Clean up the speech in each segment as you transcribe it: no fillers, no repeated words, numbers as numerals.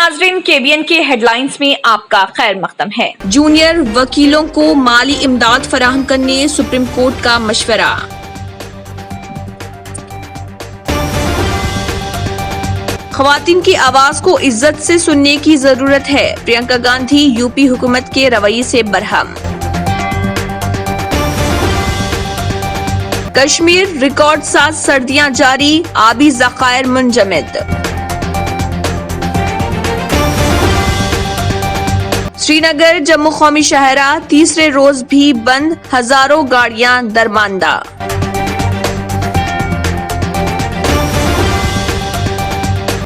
नाजरीन, केबीएन के हेडलाइंस में आपका खैर मकदम है। जूनियर वकीलों को माली इमदाद फराहम करने सुप्रीम कोर्ट का मशवरा। ख्वातीन की आवाज को इज्जत से सुनने की जरूरत है, प्रियंका गांधी यूपी हुकूमत के रवैये से बरहम। कश्मीर रिकॉर्ड 7 सर्दियां जारी, आबी ज़खायर मुंजमद। श्रीनगर जम्मू कौमी शाहराह तीसरे रोज भी बंद, हजारों गाड़ियां दरमांदा।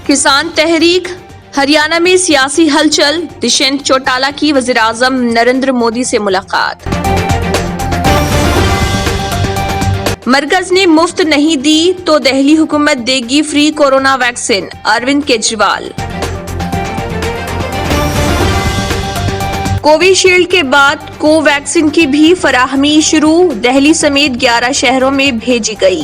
किसान तहरीक, हरियाणा में सियासी हलचल, दुष्यंत चौटाला की वज़ीर-ए-आज़म नरेंद्र मोदी से मुलाकात। मरकज ने मुफ्त नहीं दी तो दिल्ली हुकूमत देगी free corona vaccine, Arvind Kejriwal. Covishield के बाद कोवैक्सीन की भी फराहमी शुरू, दिल्ली समेत 11 शहरों में भेजी गई।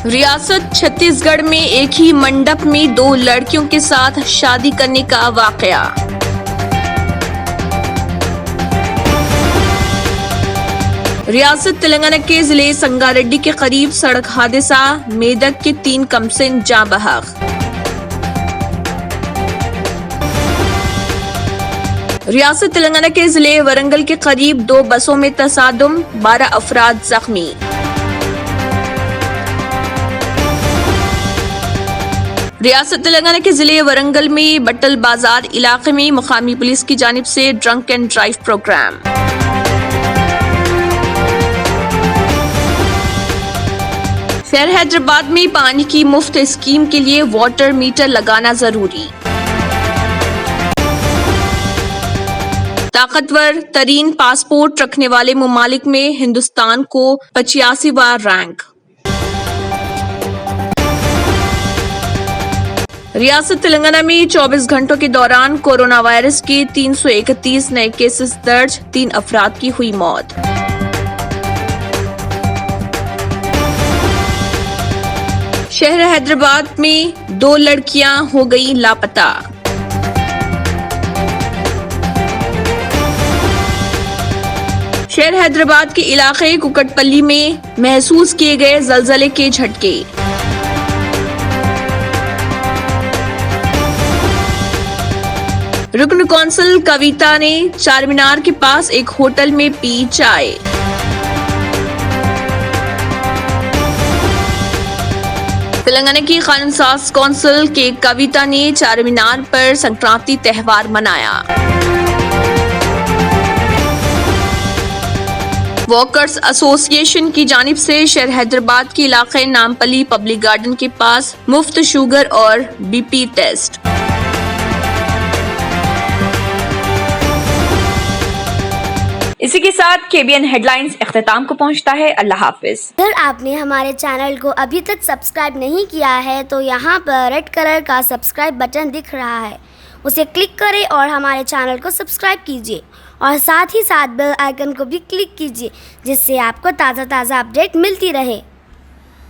रियासत छत्तीसगढ़ में एक ही मंडप में 2 लड़कियों के साथ शादी करने का वाकया। रियासत तेलंगाना के जिले संगारेड्डी के करीब सड़क हादसा, मेदक के 3 कमसिन जाँ बहक। रियासत तेलंगाना के जिले वरंगल के करीब 2 बसों में तसादुम, 12 अफराद जख्मी। रियासत तेलंगाना के जिले वरंगल में बट्टल बाजार इलाके में मुकामी पुलिस की जानिब से ड्रंक एंड ड्राइव प्रोग्राम। शहर हैदराबाद में पानी की मुफ्त स्कीम के लिए वाटर मीटर लगाना जरूरी। ताकतवर तरीन पासपोर्ट रखने वाले मुमालिक में हिंदुस्तान को 85वां रैंक। रियासत तेलंगाना में 24 घंटों के दौरान कोरोना वायरस के 331 नए केसेस दर्ज, 3 अफराद की हुई मौत। शहर हैदराबाद में 2 लड़कियां हो गई लापता। शहर हैदराबाद के इलाके कुकटपल्ली में महसूस किए गए जलजले के झटके। रुकन कौंसल कविता ने चारमीनार के पास एक होटल में पी चाय। तेलंगाना की कानून साज कौंसिल के कविता ने चारमीनार पर संक्रांति त्योहार मनाया। वॉकर्स एसोसिएशन की जानिब से शहर हैदराबाद के इलाके नामपली पब्लिक गार्डन के पास मुफ्त शुगर और बीपी टेस्ट। इसी के साथ केबीएन हेडलाइंस इख्तिताम को पहुंचता है। अल्लाह हाफिज। अगर आपने हमारे चैनल को अभी तक सब्सक्राइब नहीं किया है तो यहाँ पर रेड कलर का सब्सक्राइब बटन दिख रहा है, उसे क्लिक करें और हमारे चैनल को सब्सक्राइब कीजिए और साथ ही साथ बेल आइकन को भी क्लिक कीजिए, जिससे आपको ताज़ा अपडेट मिलती रहे।